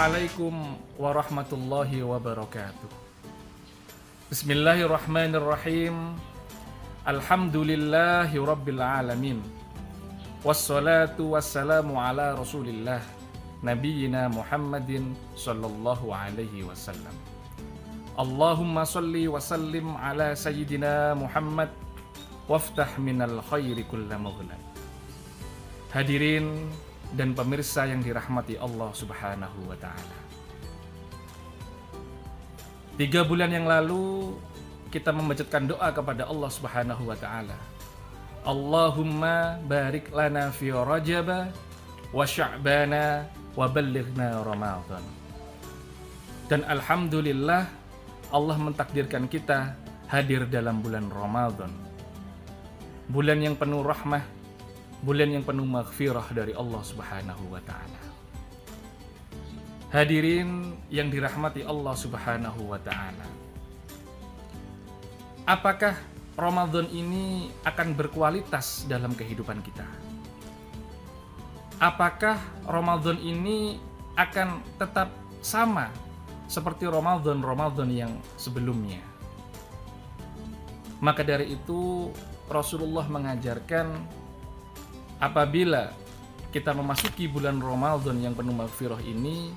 Assalamualaikum warahmatullahi wabarakatuh. Bismillahirrahmanirrahim. Alhamdulillahi rabbil alamin. Wassalatu wassalamu ala rasulillah Nabiyyina Muhammadin sallallahu alaihi wasallam. Allahumma salli wa sallim ala sayyidina Muhammad waftah minal khairi kulla maghlab. Hadirin dan pemirsa yang dirahmati Allah Subhanahu wa ta'ala. 3 bulan yang lalu kita memanjatkan doa kepada Allah Subhanahu wa ta'ala. Allahumma barik lana fi Rajab wa Sya'bana wa ballighna Ramadan. Dan alhamdulillah Allah mentakdirkan kita hadir dalam bulan Ramadan. Bulan yang penuh rahmah, bulan yang penuh maghfirah dari Allah Subhanahu wa ta'ala. Hadirin yang dirahmati Allah Subhanahu wa ta'ala. Apakah Ramadan ini akan berkualitas dalam kehidupan kita? Apakah Ramadan ini akan tetap sama seperti Ramadan yang sebelumnya? Maka dari itu Rasulullah mengajarkan apabila kita memasuki bulan Ramadan yang penuh maghfirah ini,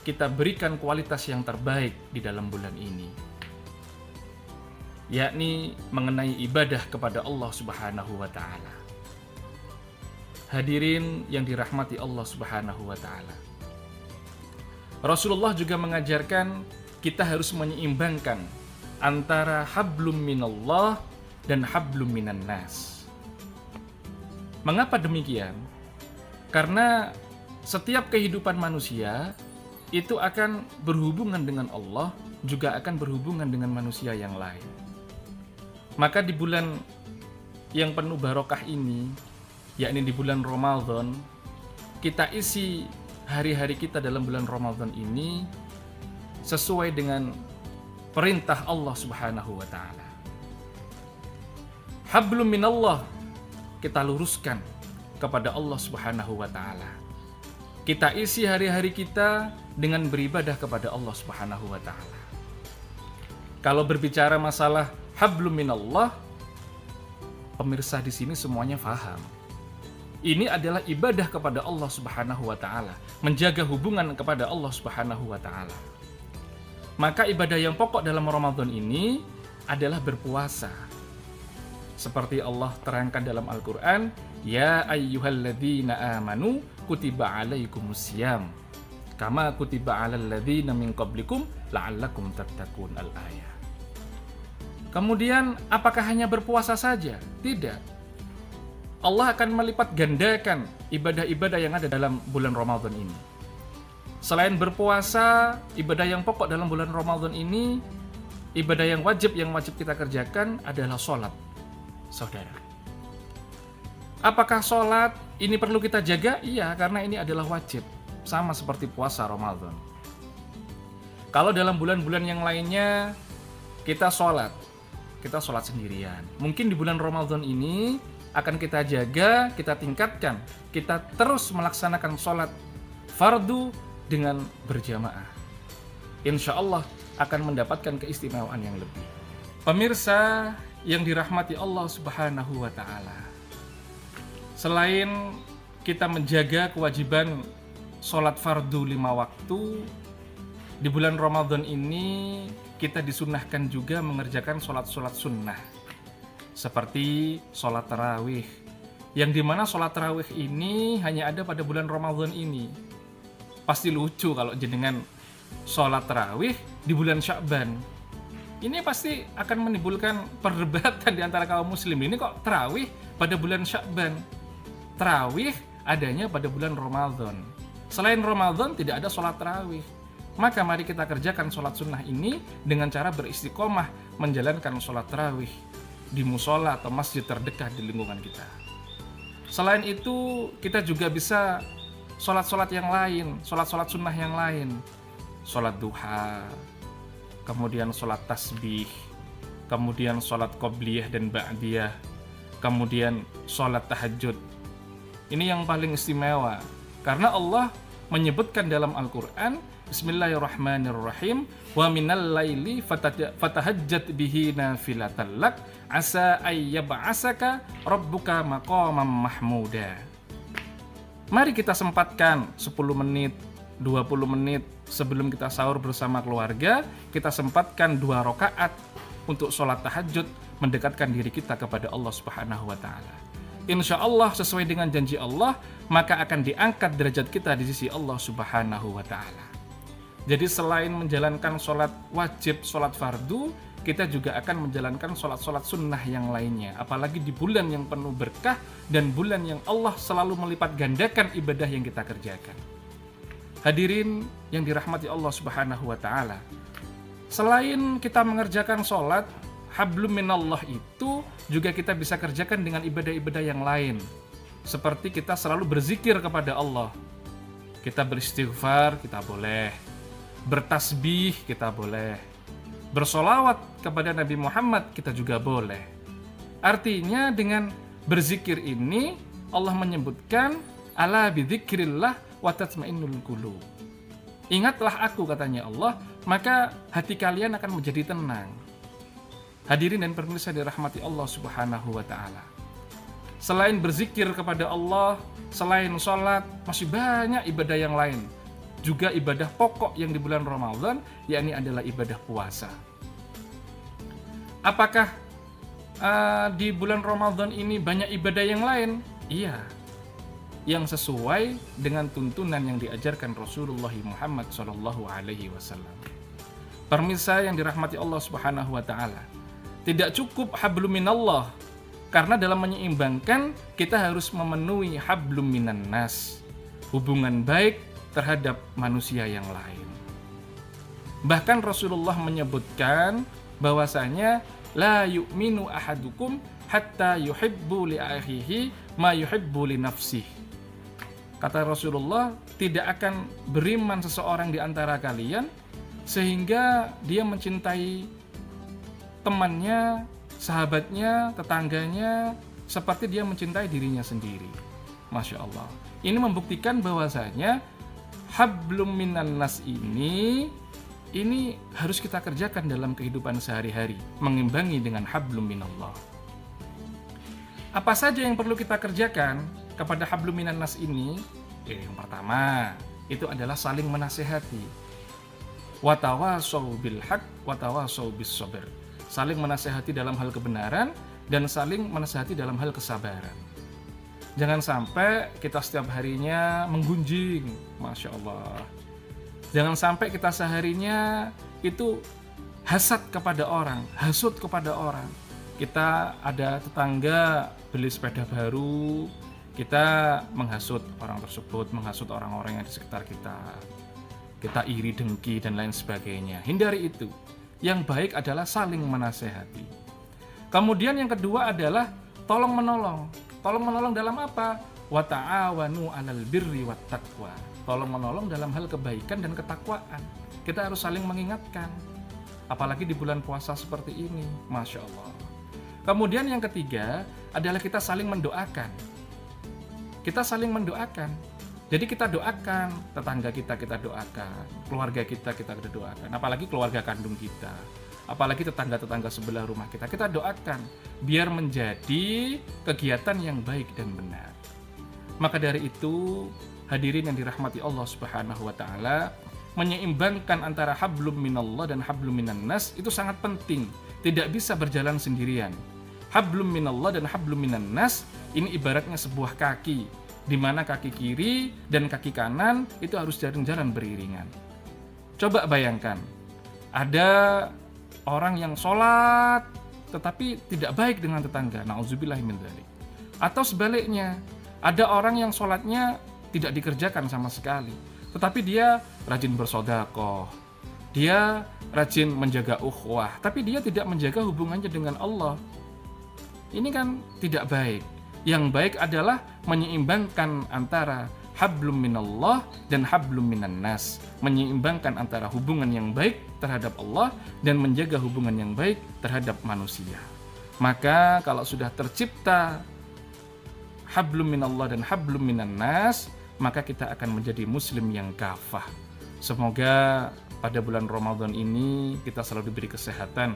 kita berikan kualitas yang terbaik di dalam bulan ini, yakni mengenai ibadah kepada Allah Subhanahu wa ta'ala. Hadirin yang dirahmati Allah Subhanahu wa ta'ala. Rasulullah juga mengajarkan kita harus menyeimbangkan antara hablum minallah dan hablum minan nas. Mengapa demikian? Karena setiap kehidupan manusia itu akan berhubungan dengan Allah, juga akan berhubungan dengan manusia yang lain. Maka di bulan yang penuh barokah ini, yakni di bulan Ramadan, kita isi hari-hari kita dalam bulan Ramadan ini sesuai dengan perintah Allah Subhanahu wa ta'ala. Hablum minallah, kita luruskan kepada Allah Subhanahu wa ta'ala. Kita isi hari-hari kita dengan beribadah kepada Allah Subhanahu wa ta'ala. Kalau berbicara masalah hablum minallah, pemirsa di sini semuanya faham. Ini adalah ibadah kepada Allah Subhanahu wa ta'ala, menjaga hubungan kepada Allah Subhanahu wa ta'ala. Maka ibadah yang pokok dalam Ramadan ini adalah berpuasa. Seperti Allah terangkan dalam Al-Quran, Ya ayyuhalladzina amanu kutiba alaikumusiyam kama kutiba alal ladzina min qablikum la'allakum tattaqun al-ayah. Kemudian apakah hanya berpuasa saja? Tidak. Allah akan melipat gandakan ibadah-ibadah yang ada dalam bulan Ramadan ini. Selain berpuasa, ibadah yang pokok dalam bulan Ramadan ini, ibadah yang wajib kita kerjakan adalah sholat. Saudara, apakah sholat ini perlu kita jaga? Iya, karena ini adalah wajib, sama seperti puasa Ramadan. Kalau dalam bulan-bulan yang lainnya kita sholat sendirian. Mungkin di bulan Ramadan ini akan kita jaga, kita tingkatkan, kita terus melaksanakan sholat fardu dengan berjamaah. Insya Allah akan mendapatkan keistimewaan yang lebih. Pemirsa yang dirahmati Allah Subhanahu wa ta'ala, selain kita menjaga kewajiban sholat fardu 5 waktu, di bulan Ramadan ini kita disunahkan juga mengerjakan sholat-sholat sunnah seperti sholat tarawih, yang dimana sholat tarawih ini hanya ada pada bulan Ramadan ini. Pasti lucu kalau jenengan sholat tarawih di bulan Sya'ban. Ini pasti akan menimbulkan perdebatan di antara kaum muslim. Ini kok tarawih pada bulan Sya'ban? Tarawih adanya pada bulan Ramadan. Selain Ramadan tidak ada sholat tarawih. Maka mari kita kerjakan sholat sunnah ini dengan cara beristiqomah menjalankan sholat tarawih di musola atau masjid terdekat di lingkungan kita. Selain itu kita juga bisa sholat-sholat yang lain, sholat-sholat sunnah yang lain. Sholat duha, kemudian sholat tasbih, kemudian sholat qobliyah dan ba'diyah, kemudian sholat tahajud. Ini yang paling istimewa, karena Allah menyebutkan dalam Al-Quran, Bismillahirrahmanirrahim. Wa minal laili fatahajjat bihi nafilatan lak asa ayyab'asaka rabbuka maqaman mahmuda. Mari kita sempatkan 10 menit, 20 menit sebelum kita sahur bersama keluarga, kita sempatkan 2 rakaat untuk sholat tahajud, mendekatkan diri kita kepada Allah Subhanahu wa taala. Insya Allah sesuai dengan janji Allah, maka akan diangkat derajat kita di sisi Allah Subhanahu wa taala. Jadi selain menjalankan sholat wajib, sholat fardu, kita juga akan menjalankan sholat-sholat sunnah yang lainnya. Apalagi di bulan yang penuh berkah dan bulan yang Allah selalu melipat gandakan ibadah yang kita kerjakan. Hadirin yang dirahmati Allah Subhanahu wa taala. Selain kita mengerjakan sholat, hablum minallah itu juga kita bisa kerjakan dengan ibadah-ibadah yang lain. Seperti kita selalu berzikir kepada Allah. Kita beristighfar, kita boleh. Bertasbih, kita boleh. Bersolawat kepada Nabi Muhammad, kita juga boleh. Artinya dengan berzikir ini, Allah menyebutkan, ala bidzikrillah wa tatmainnul qulub. Ingatlah aku, katanya Allah, maka hati kalian akan menjadi tenang. Hadirin dan pemirsa dirahmati Allah Subhanahu wa taala. Selain berzikir kepada Allah, selain sholat, masih banyak ibadah yang lain. Juga ibadah pokok yang di bulan Ramadan, yakni adalah ibadah puasa. Apakah di bulan Ramadan ini banyak ibadah yang lain? Iya. Yang sesuai dengan tuntunan yang diajarkan Rasulullah Muhammad SAW. Pemirsa yang dirahmati Allah Subhanahu wa taala. Tidak cukup hablum minallah, karena dalam menyeimbangkan kita harus memenuhi hablum minan nas, hubungan baik terhadap manusia yang lain. Bahkan Rasulullah menyebutkan bahwasanya la yu'minu ahadukum hatta yuhibbu li akhihi ma yuhibbu li nafsihi. Kata Rasulullah, tidak akan beriman seseorang di antara kalian sehingga dia mencintai temannya, sahabatnya, tetangganya seperti dia mencintai dirinya sendiri. Masya Allah. Ini membuktikan bahwasanya hablum minan nas ini harus kita kerjakan dalam kehidupan sehari-hari, mengimbangi dengan hablum minallah. Apa saja yang perlu kita kerjakan kepada hablum minan nas ini? Yang pertama, itu adalah saling menasehati. Wa tawasau bil haq wa tawasau bis sabr. Saling menasehati dalam hal kebenaran dan saling menasehati dalam hal kesabaran. Jangan sampai kita setiap harinya menggunjing, Masya Allah. Jangan sampai kita seharinya itu hasad kepada orang, hasut kepada orang. Kita ada tetangga beli sepeda baru, kita menghasut orang tersebut, menghasut orang-orang yang di sekitar kita. Kita iri, dengki, dan lain sebagainya. Hindari itu. Yang baik adalah saling menasehati. Kemudian yang kedua adalah tolong menolong. Tolong menolong dalam apa? Wa ta'awanu 'alal birri wat taqwa. Tolong menolong dalam hal kebaikan dan ketakwaan. Kita harus saling mengingatkan. Apalagi di bulan puasa seperti ini, Masya Allah. Kemudian yang ketiga adalah kita saling mendoakan. Kita saling mendoakan. Jadi kita doakan tetangga kita doakan, keluarga kita doakan, apalagi keluarga kandung kita. Apalagi tetangga-tetangga sebelah rumah kita doakan biar menjadi kegiatan yang baik dan benar. Maka dari itu, hadirin yang dirahmati Allah Subhanahu wa taala, menyeimbangkan antara hablum minallah dan hablum minan nas itu sangat penting, tidak bisa berjalan sendirian. Hablum minallah dan hablum minan nas ini ibaratnya sebuah kaki, di mana kaki kiri dan kaki kanan itu harus jalan beriringan. Coba bayangkan, ada orang yang sholat tetapi tidak baik dengan tetangga, na'udzubillah min dzalik. Atau sebaliknya, ada orang yang sholatnya tidak dikerjakan sama sekali, tetapi dia rajin bersedekah, dia rajin menjaga ukhuwah, tapi dia tidak menjaga hubungannya dengan Allah. Ini kan tidak baik. Yang baik adalah menyeimbangkan antara hablum minallah dan hablum minan nas, menyeimbangkan antara hubungan yang baik terhadap Allah dan menjaga hubungan yang baik terhadap manusia. Maka kalau sudah tercipta hablum minallah dan hablum minan nas, maka kita akan menjadi muslim yang kafah, Semoga pada bulan Ramadan ini kita selalu diberi kesehatan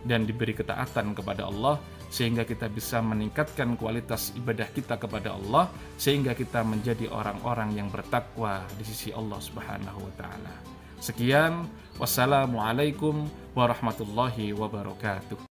dan diberi ketaatan kepada Allah, sehingga kita bisa meningkatkan kualitas ibadah kita kepada Allah, sehingga kita menjadi orang-orang yang bertakwa di sisi Allah Subhanahu wa taala. Sekian, wassalamualaikum warahmatullahi wabarakatuh.